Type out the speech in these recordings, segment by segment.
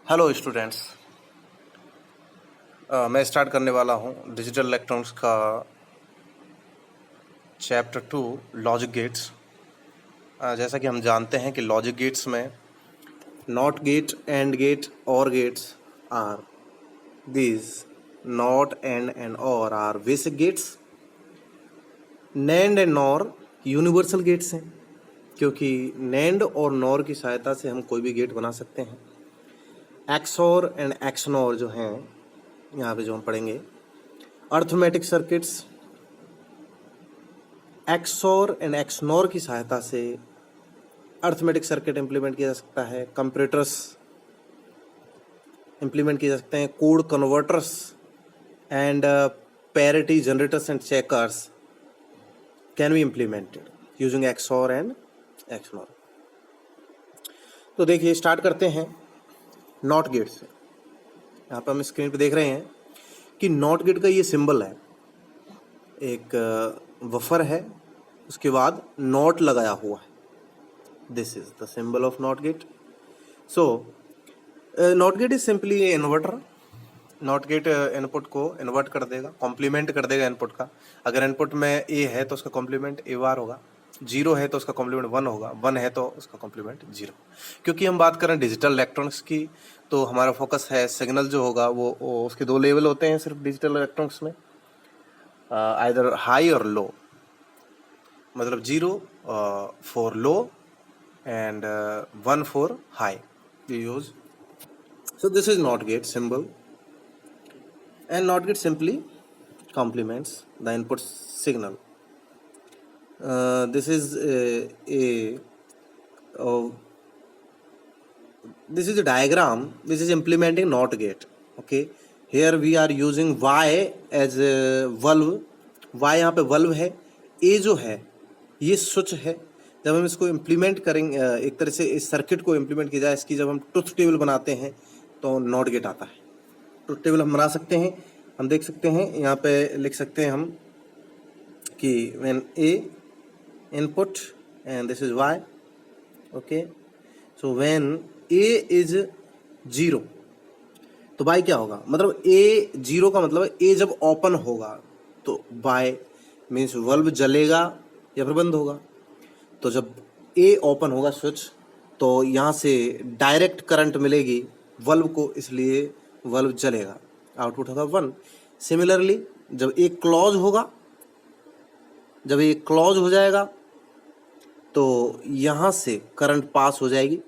Hello students. मैं start करने वाला हूँ डिजिटल इलेक्ट्रॉनिक्स का चैप्टर 2 लॉजिक गेट्स। जैसा कि हम जानते हैं कि लॉजिक गेट्स में not gate, and gate, or gates are these not, and or are basic gates. NAND and NOR universal gates हैं, क्योंकि नैंड और नॉर की सहायता से हम कोई भी गेट बना सकते हैं। एक्सॉर एंड एक्सनॉर जो हैं यहाँ पे जो हम पढ़ेंगे, arithmetic circuits XOR and XNOR की सहायता से अर्थमेटिक सर्किट इम्प्लीमेंट किया जा सकता है। कंपैरेटर्स इम्प्लीमेंट किए जा सकते हैं। Code converters and parity generators and checkers can be implemented using XOR and XNOR. तो देखिए, स्टार्ट करते हैं नॉट गेट से। यहाँ पर हम स्क्रीन पे देख रहे हैं कि नॉट गेट का ये सिंबल है, एक वफर है, उसके बाद नॉट लगाया हुआ है। This is the symbol of not gate. So not gate is simply A inverter. Not gate input को इन्वर्ट कर देगा, कॉम्प्लीमेंट कर देगा इनपुट का। अगर इनपुट में ए है तो उसका कॉम्प्लीमेंट ए बार होगा, 0 है तो उसका कॉम्प्लीमेंट 1 होगा, 1 है तो उसका कॉम्प्लीमेंट 0। क्योंकि हम बात करें डिजिटल इलेक्ट्रॉनिक्स की, तो हमारा फोकस है सिग्नल जो होगा वो उसके 2 लेवल होते हैं सिर्फ डिजिटल इलेक्ट्रॉनिक्स में, आइदर हाई और लो। मतलब 0 for low and 1 for high we use. So this is NOT gate symbol, and NOT gate simply complements the input signal. This is this is a diagram which is implementing NOT gate. Okay, here we are using Y as a valve. Y यहाँ पे valve है, A जो है ये switch है। जब हम इसको इम्प्लीमेंट करेंगे, एक तरह से इस सर्किट को इम्प्लीमेंट किया जाए, इसकी जब हम ट्रुथ टेबल बनाते हैं तो नॉट गेट आता है। ट्रुथ टेबल हम बना सकते हैं, हम देख सकते हैं यहाँ पे लिख सकते हैं हम कि when A input and this is Y. Okay, so when A is 0 तो वाई क्या होगा, मतलब ए 0 का मतलब ए जब ओपन होगा तो वाई मीन्स वल्व जलेगा या फिर बंद होगा। तो जब ए ओपन होगा स्विच, तो यहाँ से डायरेक्ट करंट मिलेगी वल्व को, इसलिए वल्व जलेगा, आउटपुट होगा 1। सिमिलरली जब ए क्लोज होगा, जब ये क्लोज हो जाएगा तो यहाँ से करंट पास हो जाएगी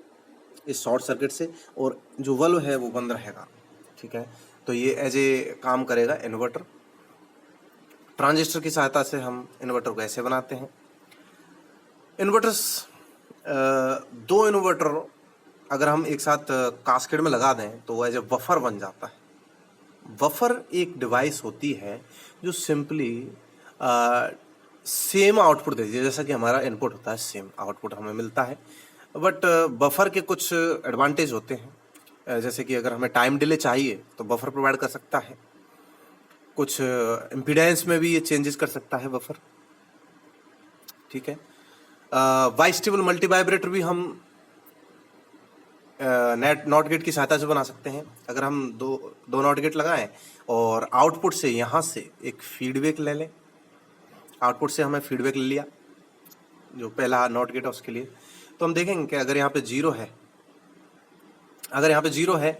इस शॉर्ट सर्किट से, और जो वल्व है वो बंद रहेगा। ठीक है, तो ये एज ए काम करेगा इन्वर्टर। ट्रांजिस्टर की सहायता से हम इन्वर्टर को ऐसे बनाते हैं। इन्वर्टर्स, 2 इन्वर्टर अगर हम एक साथ कास्केड में लगा दें तो वो एज ए बफर बन जाता है। बफर एक डिवाइस होती है जो सिंपली सेम आउटपुट देती है, जैसा कि हमारा इनपुट होता है सेम आउटपुट हमें मिलता है। बट बफर के कुछ एडवांटेज होते हैं, जैसे कि अगर हमें टाइम डिले चाहिए तो बफर प्रोवाइड कर सकता है। कुछ इम्पीडेंस में भी ये चेंजेस कर सकता है बफर। ठीक है, बाइस्टेबल मल्टी वाइब्रेटर भी हम नॉट गेट की सहायता से बना सकते हैं। अगर हम दो नॉट गेट लगाएं और आउटपुट से यहाँ से एक फीडबैक ले लें, आउटपुट से हमें फीडबैक ले लिया जो पहला नॉट गेट है उसके लिए, तो हम देखेंगे कि अगर यहाँ पे 0 है, अगर यहाँ पे 0 है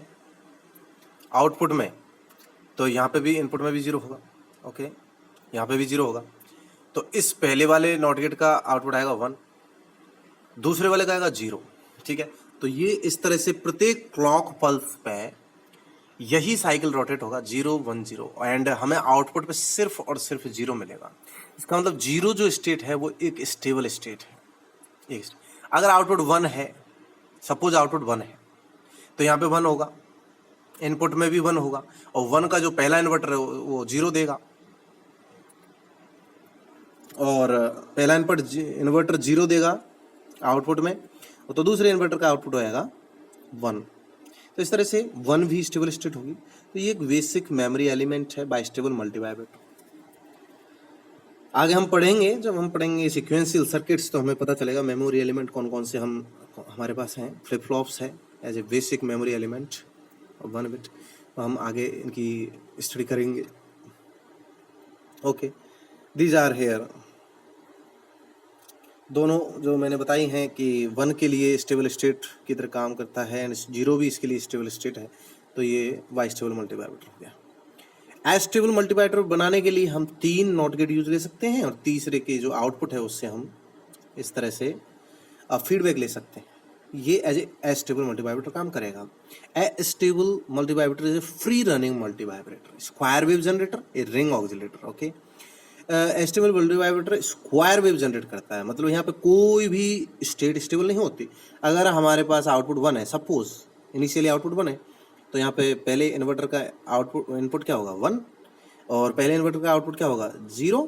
आउटपुट में, तो यहाँ पे भी इनपुट में भी 0 होगा। ओके, यहाँ पे भी 0 होगा, तो इस पहले वाले नॉट गेट का आउटपुट आएगा 1, दूसरे वाले का आएगा 0। ठीक है, तो ये इस तरह से प्रत्येक क्लॉक पल्स पे यही साइकिल रोटेट होगा 0 1 0, एंड हमें आउटपुट पे सिर्फ और सिर्फ 0 मिलेगा। इसका मतलब 0 जो स्टेट है वो एक स्टेबल स्टेट है। अगर आउटपुट 1 है, सपोज आउटपुट 1 है, तो यहाँ पे 1 होगा, इनपुट में भी 1 होगा, और 1 का जो पहला इन्वर्टर है वो 0 देगा, और पहला इन्वर्टर 0 देगा आउटपुट में, तो दूसरे इन्वर्टर का आउटपुट होएगा 1। तो इस तरह से 1 भी स्टेबल स्टेट होगी। तो ये एक बेसिक मेमोरी एलिमेंट है बाइस्टेबल मल्टीवाइब्रेटर। आगे हम पढ़ेंगे, जब हम पढ़ेंगे सीक्वेंशियल सर्किट्स, तो हमें पता चलेगा मेमोरी एलिमेंट कौन कौन से हमारे पास हैं। फ्लिप फ्लॉप्स है as a basic memory element, 1 bit, हम आगे इनकी स्टडी करेंगे। ओके, दीज आर हेयर, दोनों जो मैंने बताई हैं कि 1 के लिए स्टेबल स्टेट की तरह काम करता है एंड 0 भी इसके लिए स्टेबल स्टेट है, तो ये बाइस्टेबल मल्टीवाइब्रेटर हो गया। एस्टेबल मल्टीवाइब्रेटर बनाने के लिए हम 3 नॉट गेट यूज ले सकते हैं और तीसरे के जो आउटपुट है उससे हम इस तरह से फीडबैक ले सकते हैं। ये एज ए स्टेबल मल्टीवाइब्रेटर काम करेगा। Stable multivibrator is a free running multivibrator, square wave generator, a ring oscillator. Okay, stable multivibrator square wave generate करता है, मतलब यहाँ पे कोई भी स्टेट स्टेबल नहीं होती। अगर हमारे पास आउटपुट 1 है, सपोज इनिशियली आउटपुट 1 है, तो यहाँ पे पहले इन्वर्टर का आउटपुट इनपुट क्या होगा 1, और पहले इन्वर्टर का आउटपुट क्या होगा 0,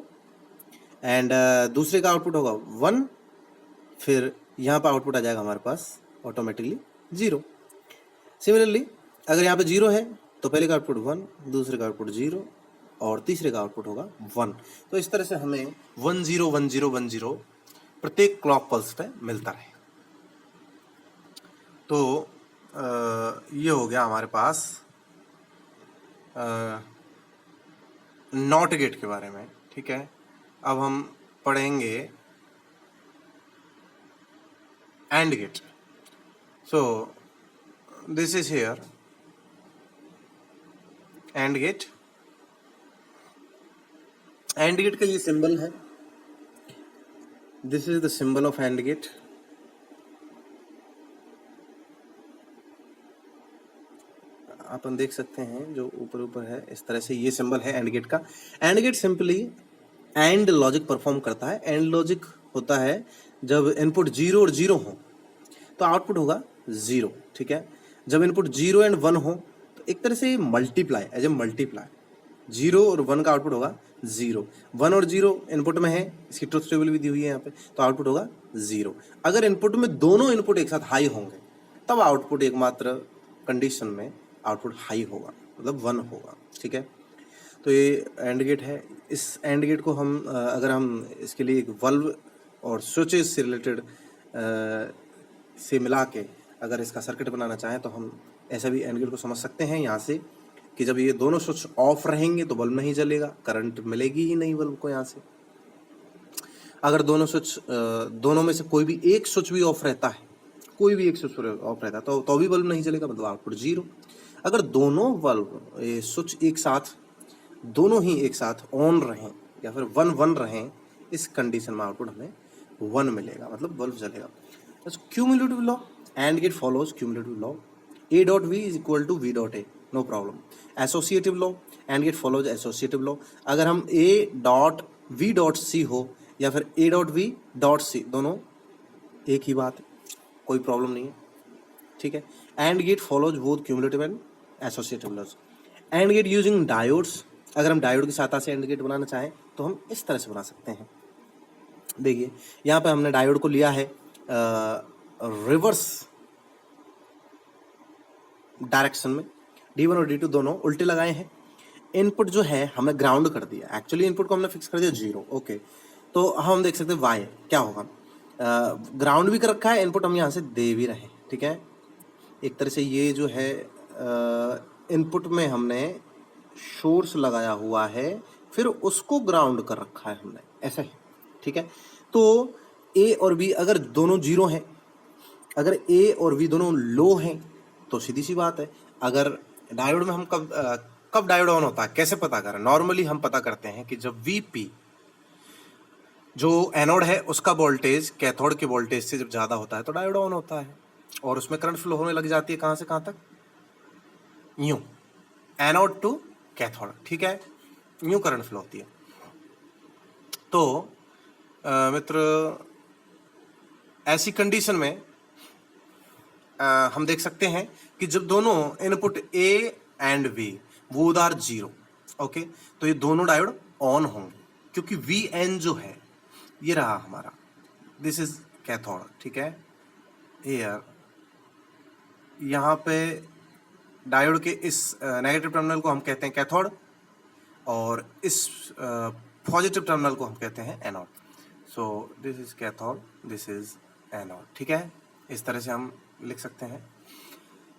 एंड दूसरे का आउटपुट होगा 1, फिर यहाँ पर आउटपुट आ जाएगा हमारे पास ऑटोमेटिकली 0। सिमिलरली अगर यहाँ पे 0 है तो पहले का आउटपुट 1, दूसरे का आउटपुट 0 और तीसरे का आउटपुट होगा 1। तो इस तरह से हमें 1 0 1 0 1 0 प्रत्येक क्लॉक पल्स पे मिलता है। तो ये हो गया हमारे पास नॉट गेट के बारे में। ठीक है, अब हम पढ़ेंगे AND gate. So this is here AND gate. And gate का ये सिंबल है, this is the symbol of AND gate. अपन देख सकते हैं जो ऊपर ऊपर है, इस तरह से ये सिंबल है एंड गेट का। And gate simply and logic perform करता है। एंड लॉजिक होता है जब इनपुट 0 और 0 हो तो आउटपुट होगा 0। ठीक है, जब इनपुट 0 एंड 1 हो तो एक तरह से मल्टीप्लाई, एज ए मल्टीप्लाई 0 और 1 का आउटपुट होगा 0। 1 और 0 इनपुट में है, इसकी ट्रुथ टेबल भी दी हुई है यहाँ पे, तो आउटपुट होगा 0। अगर इनपुट में दोनों इनपुट एक साथ हाई होंगे तब आउटपुट एकमात्र कंडीशन में आउटपुट हाई होगा, मतलब 1 होगा। ठीक है, तो ये एंड गेट है। इस एंड गेट को हम अगर हम इसके लिए एक वल्व और स्विचेस से रिलेटेड से मिला के अगर इसका सर्किट बनाना चाहें तो हम ऐसा भी एंड गेट को समझ सकते हैं यहाँ से कि जब ये दोनों स्विच ऑफ रहेंगे तो बल्ब नहीं जलेगा, करंट मिलेगी ही नहीं बल्ब को यहाँ से। अगर दोनों स्विच दोनों में से कोई भी एक स्विच भी ऑफ रहता है, कोई भी एक स्विच ऑफ रहता है तो भी बल्ब नहीं जलेगा, मतलब आउटपुट 0। अगर दोनों बल्ब स्विच एक साथ, दोनों ही एक साथ ऑन रहें या फिर 1 1 रहें, इस कंडीशन में आउटपुट हमें 1 मिलेगा, मतलब बल्ब जलेगा। Cumulative law, and gate follows cumulative law, A dot V is equal to V dot A, no problem. Associative law, AND gate follows associative law. अगर हम A dot V dot C हो या फिर A dot V dot C, दोनों एक ही बात है, कोई प्रॉब्लम नहीं है। ठीक है, AND gate follows both cumulative and associative laws. AND gate using diodes, अगर हम डायोड की सहायता से AND gate बनाना चाहें तो हम इस तरह से बना सकते हैं। देखिए यहाँ पे हमने डायोड को लिया है रिवर्स डायरेक्शन में, D1 और D2 दोनों उल्टे लगाए हैं। इनपुट जो है हमने ग्राउंड कर दिया, एक्चुअली इनपुट को हमने फिक्स कर दिया 0। ओके, तो हम देख सकते हैं Y क्या होगा, ग्राउंड भी कर रखा है, इनपुट हम यहाँ से दे भी रहे हैं। ठीक है, एक तरह से ये जो है इनपुट में हमने सोर्स लगाया हुआ है, फिर उसको ग्राउंड कर रखा है हमने, ऐसा ही। ठीक है, तो A और B अगर दोनों 0 हैं, अगर A और B दोनों लो हैं तो सीधी सी बात है, अगर डायोड में हम कब डायोड ऑन होता है, कैसे पता करें? नॉर्मली हम पता करते हैं कि जब Vp जो एनोड है उसका वोल्टेज कैथोड के वोल्टेज से जब ज़्यादा होता है तो डायोड ऑन होता है और उसमें करंट फ्लो होने लग जाती है। कहाँ से कहाँ तक? यूं, एनोड टू कैथोड। ठीक है, यूं करंट फ्लो होती है। तो मित्र ऐसी कंडीशन में हम देख सकते हैं कि जब दोनों input A and V both are 0, okay, तो ये दोनों डायोड ऑन होंगे क्योंकि Vn जो है ये रहा हमारा, दिस इज कैथोड। ठीक है, हियर यहाँ पे डायोड के इस नेगेटिव टर्मिनल को हम कहते हैं कैथोड और इस पॉजिटिव टर्मिनल को हम कहते हैं anode. So this is cathode, this is anode. ठीक है, इस तरह से हम लिख सकते हैं।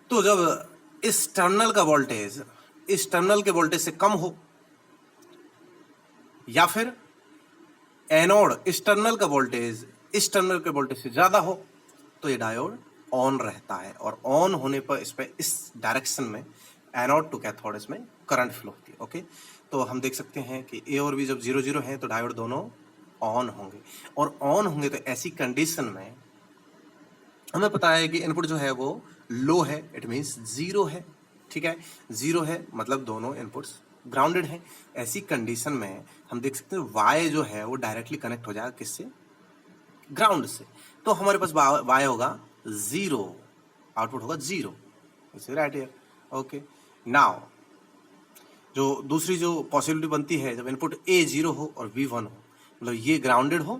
तो जब इस टर्मिनल का वोल्टेज इस टर्मिनल के वोल्टेज से कम हो, या फिर एनोड इस टर्मिनल का वोल्टेज इस टर्मिनल के वोल्टेज से ज्यादा हो, तो ये डायोड ऑन रहता है। और ऑन होने पर इस पे इस डायरेक्शन में एनोड टू कैथोड इसमें करंट फ्लो होती है। ओके, तो हम देख सकते हैं कि ए और बी जब 0 0 हैं तो डायोड दोनों ऑन होंगे, और ऑन होंगे तो ऐसी कंडीशन में हमें पता है कि इनपुट जो है वो लो है, इट मीन्स 0 है। ठीक है, 0 है मतलब दोनों इनपुट्स ग्राउंडेड हैं। ऐसी कंडीशन में हम देख सकते हैं वाई जो है वो डायरेक्टली कनेक्ट हो जाएगा किससे, ग्राउंड से। तो हमारे पास वाई होगा 0, आउटपुट होगा 0, it's right here. Okay, now जो दूसरी जो पॉसिबिलिटी बनती है, जब इनपुट ए 0 हो और बी 1 हो, मतलब ये ग्राउंडेड हो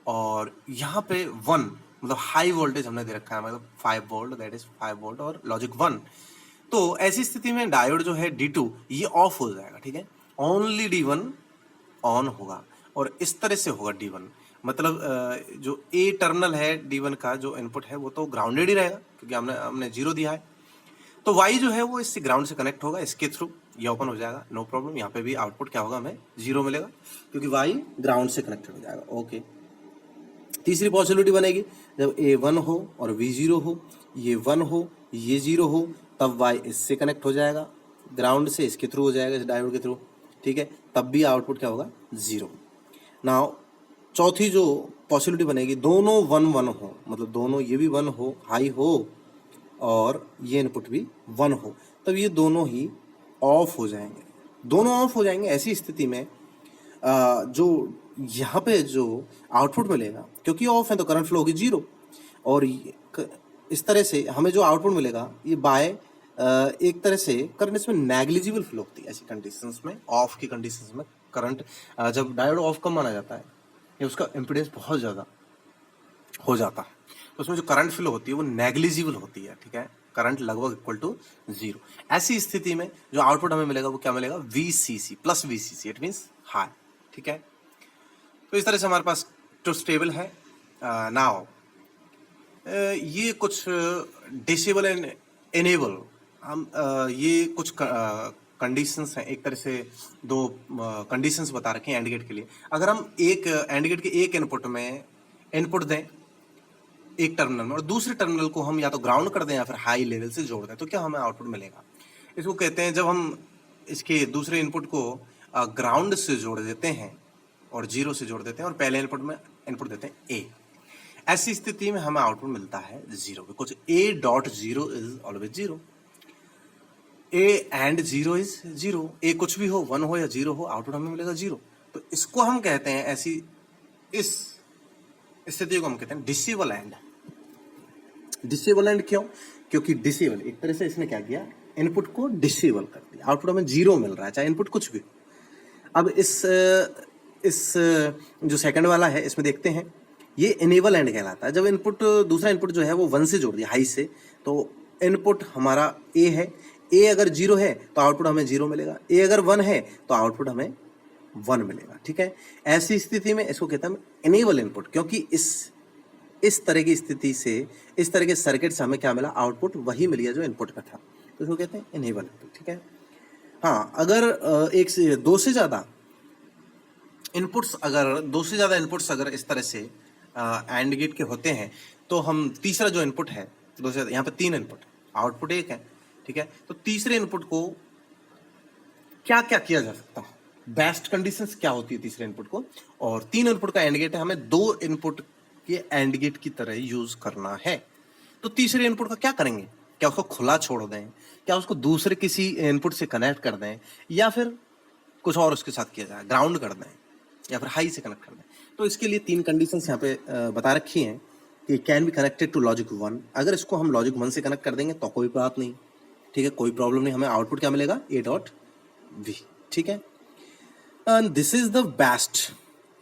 और यहाँ पे 1 मतलब हाई वोल्टेज हमने दे रखा है, मतलब 5 वोल्ट, दैट इज 5 वोल्ट और लॉजिक 1, तो ऐसी स्थिति में डायोड जो है D2 ये ऑफ हो जाएगा। ठीक है, ओनली D1 ऑन होगा, और इस तरह से होगा D1, मतलब जो ए टर्मिनल है D1 का जो इनपुट है वो तो ग्राउंडेड ही रहेगा क्योंकि हमने 0 दिया है। तो Y जो है वो इससे ग्राउंड से कनेक्ट होगा, इसके थ्रू ये ओपन हो जाएगा, नो प्रॉब्लम। यहाँ पे भी आउटपुट क्या होगा, हमें 0 मिलेगा क्योंकि Y ग्राउंड से कनेक्टेड हो जाएगा। ओके, तीसरी पॉसिबिलिटी बनेगी जब A 1 हो और V 0 हो, ये 1 हो ये 0 हो, तब Y इससे कनेक्ट हो जाएगा, ग्राउंड से इसके थ्रू हो जाएगा, इस डायोड के थ्रू। ठीक है, तब भी आउटपुट क्या होगा, 0। नाउ चौथी जो पॉसिबिलिटी बनेगी, दोनों 1 1 हो, मतलब दोनों ये भी 1 हो, हाई हो, और ये इनपुट भी 1 हो, तब ये दोनों ही ऑफ हो जाएंगे। दोनों ऑफ हो जाएंगे, ऐसी स्थिति में जो यहाँ पे जो आउटपुट मिलेगा, क्योंकि ऑफ है तो करंट फ्लो होगी 0, और इस तरह से हमें जो आउटपुट मिलेगा ये बाय एक तरह से करंट इसमें नेग्लिजिबल फ्लो होती है। ऐसी कंडीशंस में, ऑफ की कंडीशंस में करंट, जब डायोड ऑफ कम माना जाता है या उसका इम्पीडेंस बहुत ज़्यादा हो जाता है, तो उसमें जो करंट फ्लो होती है वो नेग्लिजिबल होती है। ठीक है, करंट लगभग इक्वल टू 0। ऐसी स्थिति में जो आउटपुट हमें मिलेगा वो क्या मिलेगा, VCC plus VCC, it means high. ठीक है, तो इस तरह से हमारे पास ट्रुथ टेबल है। नाउ ये कुछ डिसेबल एंड इनेबल, हम ये कुछ कंडीशंस हैं, एक तरह से दो कंडीशंस बता रखे हैं एंड गेट के लिए। अगर हम एक एंड गेट के एक इनपुट में इनपुट दें एक टर्मिनल में, और दूसरे टर्मिनल को हम या तो ग्राउंड कर दें या फिर हाई लेवल से जोड़ दें, तो क्या हमें आउटपुट मिलेगा। इसको कहते हैं, जब हम इसके दूसरे इनपुट को ग्राउंड से जोड़ देते हैं और 0 से जोड़ देते हैं, और पहले इनपुट में इनपुट देते हैं A, ऐसी स्थिति में हमें आउटपुट मिलता है 0, कुछ A.0 is always 0, A and 0 is 0, A कुछ भी हो, 1 हो या 0 हो, आउटपुट हमें मिलेगा 0। तो इसको हम कहते हैं, ऐसी इस स्थिति को हम कहते हैं डिसेबल एंड। डिसेबल एंड क्यों, क्योंकि डिसेबल एक तरह से इसने क्या किया, इनपुट को डिसेबल कर दिया, आउटपुट हमें 0 मिल रहा है चाहे इनपुट कुछ भी। अब इस जो सेकंड वाला है इसमें देखते हैं, ये इनेबल एंड कहलाता है। जब इनपुट दूसरा इनपुट जो है वो 1 से जोड़ दिया हाई से, तो इनपुट हमारा A है, A अगर 0 है तो आउटपुट हमें 0 मिलेगा, A अगर 1 है तो आउटपुट हमें 1 मिलेगा। ठीक है, ऐसी स्थिति में इसको कहते हैं इनेबल इनपुट, क्योंकि इस तरह की स्थिति से, इस तरह के सर्किट से हमें क्या मिला, आउटपुट वही मिल गया जो इनपुट का था, तो इसको कहते हैं इनेबल इनपुट। ठीक है, हाँ, अगर दो से ज़्यादा इनपुट्स अगर इस तरह से एंड गेट के होते हैं, तो हम तीसरा जो इनपुट है, दो से यहाँ पे 3 इनपुट, आउटपुट 1 है। ठीक है, तो तीसरे इनपुट को क्या क्या किया जा सकता है, बेस्ट कंडीशंस क्या होती है तीसरे इनपुट को, और 3 इनपुट का एंड गेट है, हमें 2 इनपुट के एंड गेट की तरह यूज करना है। तो तीसरे इनपुट का क्या करेंगे, क्या उसको खुला छोड़ दें, क्या उसको दूसरे किसी इनपुट से कनेक्ट कर दें, या फिर कुछ और उसके साथ किया जाए, ग्राउंड कर दें या फिर हाई से कनेक्ट कर दें। तो इसके लिए 3 कंडीशंस यहाँ पे बता रखी हैं कि can be connected to logic 1। अगर इसको हम लॉजिक 1 से कनेक्ट कर देंगे तो कोई बात नहीं, ठीक है, कोई प्रॉब्लम नहीं, हमें आउटपुट क्या मिलेगा, A.V। ठीक है, this is the best,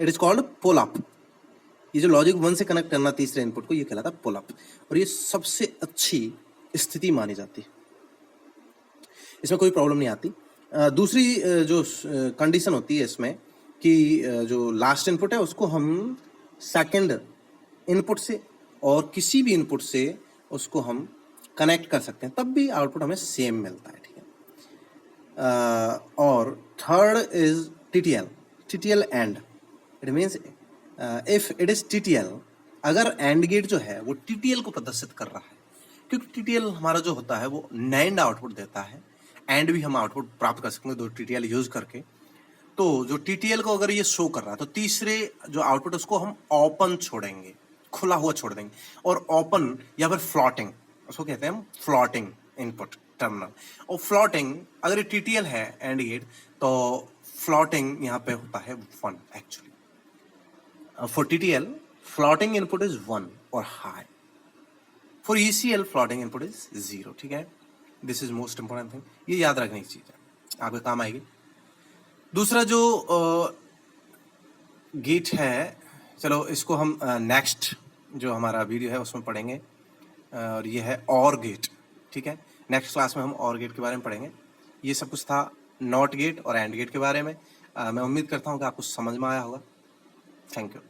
it is called pull up. ये जो लॉजिक 1 से कनेक्ट करना तीसरे इनपुट को, ये कहलाता है पुल अप, और ये सबसे अच्छी स्थिति मानी जाती है, इसमें कोई प्रॉब्लम नहीं आती। दूसरी जो कंडीशन होती है इसमें कि जो लास्ट इनपुट है उसको हम सेकंड इनपुट से और किसी भी इनपुट से उसको हम कनेक्ट कर सकते हैं, तब भी आउटपुट हमें सेम मिलता है, ठीक है। और third is TTL, TTL and. It means if it is TTL, अगर एंड गेट जो है वो टीटीएल को प्रदर्शित कर रहा है, क्योंकि टीटीएल हमारा जो होता है वो नैंड आउटपुट देता है, एंड भी हम आउटपुट प्राप्त कर सकते हैं दो टीटीएल यूज करके। तो जो टीटीएल को अगर ये शो कर रहा है तो तीसरे जो आउटपुट उसको हम ओपन छोड़ेंगे, खुला हुआ छोड़ देंगे। और ओपन या फिर फ्लोटिंग, उसको कहते हैं हम फ्लोटिंग इनपुट टर्मिनल। और फ्लोटिंग अगर ये टीटीएल है एंड गेट, तो फ्लोटिंग यहाँ पे होता है 1 actually. For TTL floating input is 1 और high. For ECL floating input is 0, ठीक है। This is most important thing, ये याद रखने की चीज है, आपके काम आएगी। दूसरा जो गेट है, चलो इसको हम नेक्स्ट जो हमारा वीडियो है उसमें पढ़ेंगे, और ये है और गेट, ठीक है। नेक्स्ट क्लास में हम और गेट के बारे में पढ़ेंगे। ये सब कुछ था नॉट गेट और एंड गेट के बारे में। मैं उम्मीद करता हूँ कि आपको समझ में आया होगा। Thank you.